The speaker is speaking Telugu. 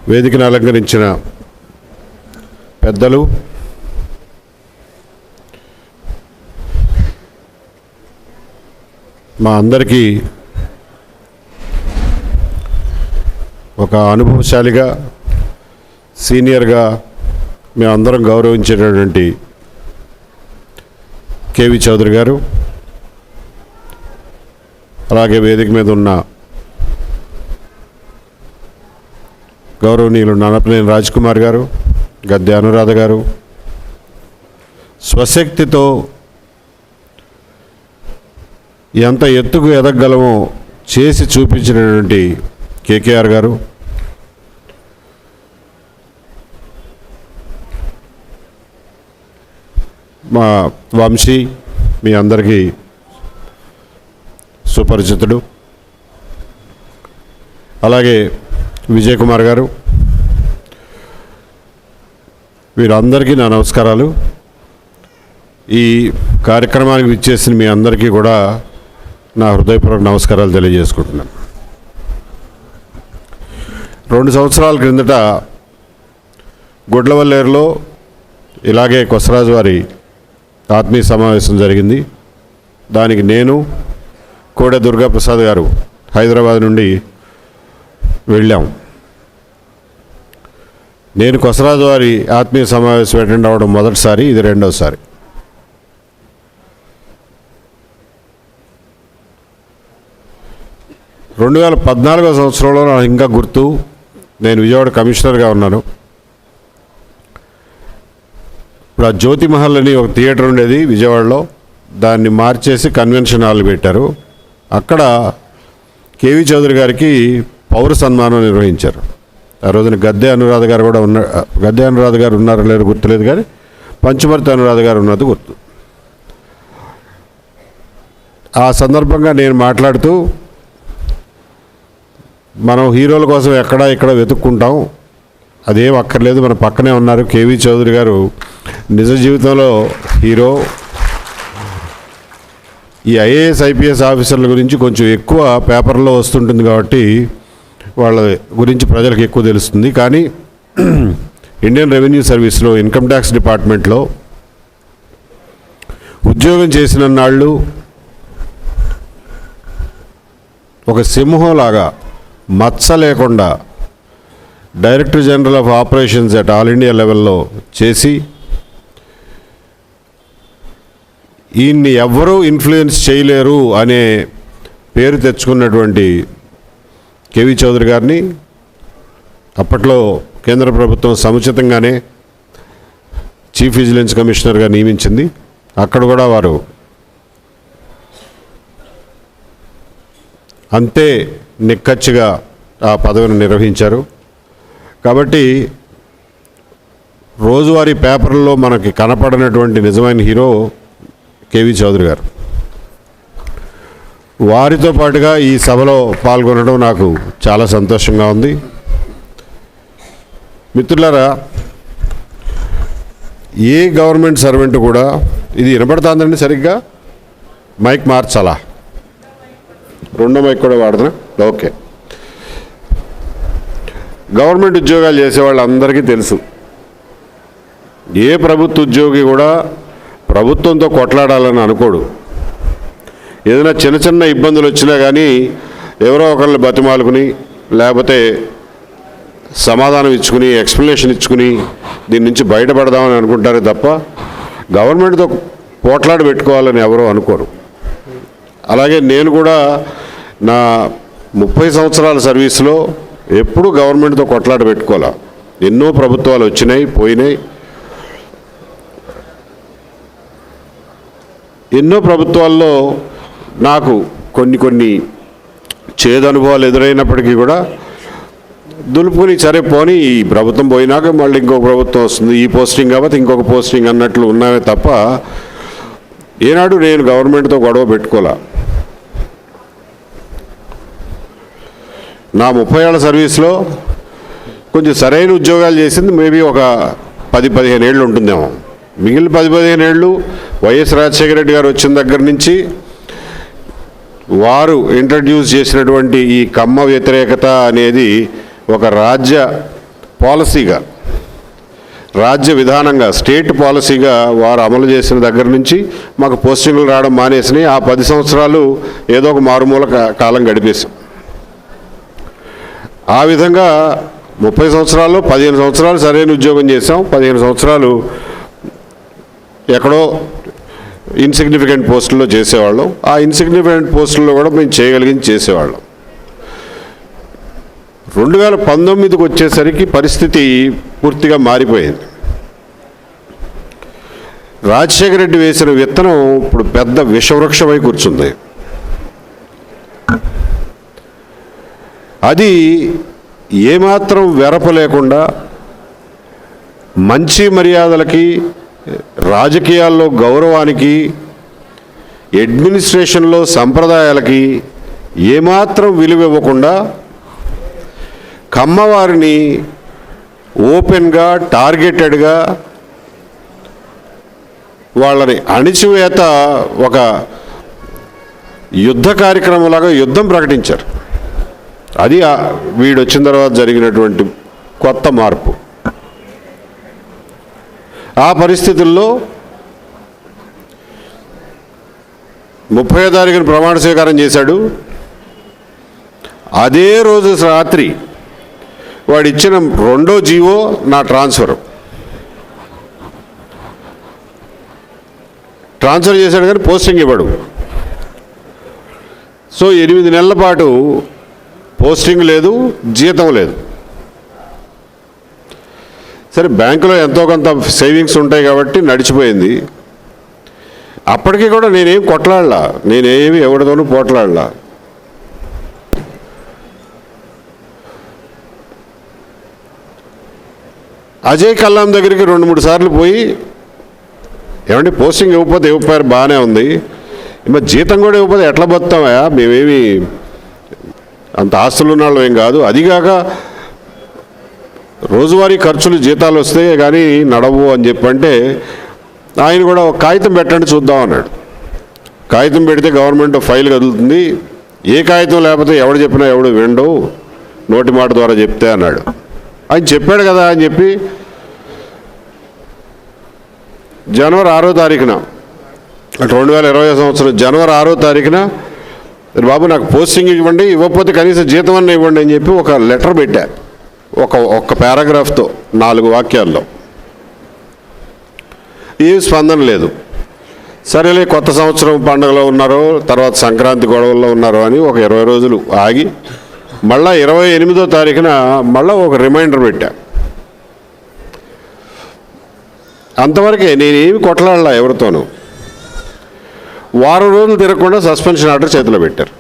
వేదికను అలంకరించిన పెద్దలు, మా అందరికీ ఒక అనుభవశాలిగా, సీనియర్గా మేమందరం గౌరవించేటటువంటి కేవి చౌదరి గారు, అలాగే వేదిక మీద ఉన్న గౌరవనీయులు నన్నపనేని రాజ్ కుమార్ గారు, గద్దె అనురాధ గారు, స్వశక్తితో ఎంత ఎత్తుకు ఎదగలమో చేసి చూపించినటువంటి కేకేఆర్ గారు, మా వంశీ మీ అందరికీ సుపరిచితుడు, అలాగే విజయ్ కుమార్ గారు, వీరందరికీ నా నమస్కారాలు. ఈ కార్యక్రమానికి విచ్చేసిన మీ అందరికీ కూడా నా హృదయపూర్వక నమస్కారాలు తెలియజేసుకుంటున్నాను. 2 సంవత్సరాల క్రిందట గుడ్లవల్లేరులో ఇలాగే కొసరాజు వారి ఆత్మీయ సమావేశం జరిగింది. దానికి నేను, కోడె దుర్గాప్రసాద్ గారు హైదరాబాద్ నుండి వెళ్ళాం. నేను కొసరాజు వారి ఆత్మీయ సమావేశం అటెండ్ అవ్వడం మొదటిసారి, ఇది రెండవసారి. రెండు 2014 సంవత్సరంలో నాకు ఇంకా గుర్తు, నేను విజయవాడ కమిషనర్గా ఉన్నాను. ఇప్పుడు ఆ జ్యోతి మహల్ అని ఒక థియేటర్ ఉండేది విజయవాడలో, దాన్ని మార్చేసి కన్వెన్షన్ హాల్ పెట్టారు. అక్కడ కేవి చౌదరి గారికి పౌర సన్మానం నిర్వహించారు. ఆ రోజున గద్దె అనురాధ గారు కూడా గద్దె అనురాధ గారు ఉన్నారో లేదో గుర్తులేదు, కానీ పంచమర్తి అనురాధ గారు ఉన్నది గుర్తు. ఆ సందర్భంగా నేను మాట్లాడుతూ, మనం హీరోల కోసం ఎక్కడా ఇక్కడ వెతుక్కుంటాం, అదేం అక్కర్లేదు, మన పక్కనే ఉన్నారు కేవి చౌదరి గారు, నిజ జీవితంలో హీరో. ఈ ఐఏఎస్ ఐపీఎస్ ఆఫీసర్ల గురించి కొంచెం ఎక్కువ పేపర్లో వస్తుంటుంది కాబట్టి వాళ్ళ గురించి ప్రజలకు ఎక్కువ తెలుస్తుంది. కానీ ఇండియన్ రెవెన్యూ సర్వీస్లో, ఇన్కమ్ ట్యాక్స్ డిపార్ట్మెంట్లో ఉద్యోగం చేసిన నాళ్ళు ఒక సింహంలాగా మచ్చ లేకుండా director general of operations at all India లెవెల్లో చేసి, ఈయన్ని ఎవ్వరూ ఇన్ఫ్లుయెన్స్ చేయలేరు అనే పేరు తెచ్చుకున్నటువంటి కేవి చౌదరి గారిని అప్పట్లో కేంద్ర ప్రభుత్వం సముచితంగానే చీఫ్ విజిలెన్స్ కమిషనర్గా నియమించింది. అక్కడ కూడా వారు అంతే నిక్కచ్చిగా ఆ పదవిని నిర్వహించారు. కాబట్టి రోజువారీ పేపర్లలో మనకి కనపడినటువంటి నిజమైన హీరో కేవి చౌదరి గారు. వారితో పాటుగా ఈ సభలో పాల్గొనడం నాకు చాలా సంతోషంగా ఉంది. మిత్రులారా, ఏ గవర్నమెంట్ సర్వెంట్ కూడా, ఇది వినపడుతుందండి సరిగ్గా, మైక్ మార్చాలా, రెండో మైక్ కూడా వాడుతున్నా, ఓకే. గవర్నమెంట్ ఉద్యోగాలు చేసే వాళ్ళందరికీ తెలుసు, ఏ ప్రభుత్వ ఉద్యోగి కూడా ప్రభుత్వంతో కొట్లాడాలని అనుకోడు. ఏదైనా చిన్న చిన్న ఇబ్బందులు వచ్చినా కానీ ఎవరో ఒకరిని బతిమాలుకుని, లేకపోతే సమాధానం ఇచ్చుకుని, ఎక్స్ప్లెనేషన్ ఇచ్చుకుని దీని నుంచి బయటపడదామని అనుకుంటారే తప్ప గవర్నమెంట్తో పోట్లాడ పెట్టుకోవాలని ఎవరో అనుకోరు. అలాగే నేను కూడా నా 30 సంవత్సరాల సర్వీస్లో ఎప్పుడూ గవర్నమెంట్తో కొట్లాడ పెట్టుకోవాలా. ఎన్నో ప్రభుత్వాలు వచ్చినాయి, పోయినాయి. ఎన్నో ప్రభుత్వాల్లో నాకు కొన్ని చేదు అనుభవాలు ఎదురైనప్పటికీ కూడా దులుపుకుని, సరే పోనీ ఈ ప్రభుత్వం పోయినాక మళ్ళీ ఇంకొక ప్రభుత్వం వస్తుంది, ఈ పోస్టింగ్ కాబట్టి ఇంకొక పోస్టింగ్ అన్నట్లు ఉన్నావే తప్ప ఏనాడు నేను గవర్నమెంట్తో గొడవ పెట్టుకోలే. నా 30 ఏళ్ల సర్వీస్లో కొంచెం సరైన ఉద్యోగాలు చేసింది మేబీ ఒక 10-15 ఏళ్ళు ఉంటుందేమో. మిగిలిన 10-15 ఏళ్ళు వైఎస్ రాజశేఖర రెడ్డి గారు వచ్చిన దగ్గర నుంచి వారు ఇంట్రడ్యూస్ చేసినటువంటి ఈ కమ్మ వ్యతిరేకత అనేది ఒక రాజ్య పాలసీగా, రాజ్య విధానంగా, స్టేట్ పాలసీగా వారు అమలు చేసిన దగ్గర నుంచి మాకు పోస్టింగ్లు రావడం మానేసినాయి. ఆ 10 సంవత్సరాలు ఏదో ఒక మారుమూల కాలం గడిపేశాం. ఆ విధంగా 30 సంవత్సరాల్లో 15 సంవత్సరాలు సరైన ఉద్యోగం చేసాం, 15 సంవత్సరాలు ఎక్కడో ఇన్సిగ్నిఫికెంట్ పోస్టుల్లో చేసేవాళ్ళం. ఆ ఇన్సిగ్నిఫికెంట్ పోస్టుల్లో కూడా మేము చేయగలిగింది చేసేవాళ్ళం. 2019కి వచ్చేసరికి పరిస్థితి పూర్తిగా మారిపోయింది. రాజశేఖర రెడ్డి వేసిన విత్తనం ఇప్పుడు పెద్ద విషవృక్షమై కూర్చుంది. అది ఏమాత్రం వెరప లేకుండా మంచి మర్యాదలకి, రాజకీయాల్లో గౌరవానికి, అడ్మినిస్ట్రేషన్లో సంప్రదాయాలకి ఏమాత్రం విలువ ఇవ్వకుండా కమ్మవారిని ఓపెన్గా, టార్గెటెడ్గా వాళ్ళని అణిచివేత ఒక యుద్ధ కార్యక్రమంలాగా యుద్ధం ప్రకటించారు. అది వీడు వచ్చిన తర్వాత జరిగినటువంటి కొత్త మార్పు. ఆ పరిస్థితుల్లో 30వ తారీఖున ప్రమాణ స్వీకారం చేశాడు. అదే రోజు రాత్రి వాడు ఇచ్చిన 2వ జీవో నా ట్రాన్స్ఫర్ చేశాడు, కానీ పోస్టింగ్ ఇవ్వడు. సో 8 నెలల పాటు పోస్టింగ్ లేదు, జీతం లేదు. సరే, బ్యాంకులో ఎంతో కొంత సేవింగ్స్ ఉంటాయి కాబట్టి నడిచిపోయింది. అప్పటికీ కూడా నేనేం కొట్లాడలా, నేనేమి ఎవరితోనూ పోట్లాడలా. అజయ్ కల్లాం దగ్గరికి 2-3 సార్లు పోయి, ఏమంటే పోస్టింగ్ ఇవ్వకపోయారు, బాగానే ఉంది, మరి జీతం కూడా ఇవ్వకపోతే ఎట్లా బతుకుతామా, మేమేమి అంత ఆస్తులు ఉన్న వాళ్ళం ఏం కాదు, అదిగాక రోజువారీ ఖర్చులు జీతాలు వస్తే కానీ నడవు అని చెప్పంటే ఆయన కూడా ఒక కాగితం పెట్టండి చూద్దాం అన్నాడు. కాగితం పెడితే గవర్నమెంట్ ఫైల్ కదులుతుంది, ఏ కాగితం లేకపోతే ఎవడు చెప్పినా ఎవడు వినడు, నోటి మాట ద్వారా చెప్తే అన్నాడు. ఆయన చెప్పాడు కదా అని చెప్పి జనవరి 6వ తారీఖున 2020 సంవత్సరం జనవరి 6వ తారీఖున బాబు నాకు పోస్టింగ్ ఇవ్వండి, ఇవ్వకపోతే కనీసం జీతం అన్న ఇవ్వండి అని చెప్పి ఒక లెటర్ పెట్టా, ఒక్క పారాగ్రాఫ్తో 4 వాక్యాల్లో. ఏం స్పందన లేదు. సరేలే, కొత్త సంవత్సరం పండుగలో ఉన్నారో, తర్వాత సంక్రాంతి గొడవల్లో ఉన్నారో అని ఒక 20 రోజులు ఆగి మళ్ళా 28వ తారీఖున మళ్ళీ ఒక రిమైండర్ పెట్టా. అంతవరకే, నేనేమి కొట్లాడలా ఎవరితోనూ. వారం రోజులు తిరగకుండా సస్పెన్షన్ ఆర్డర్ చేతిలో పెట్టారు.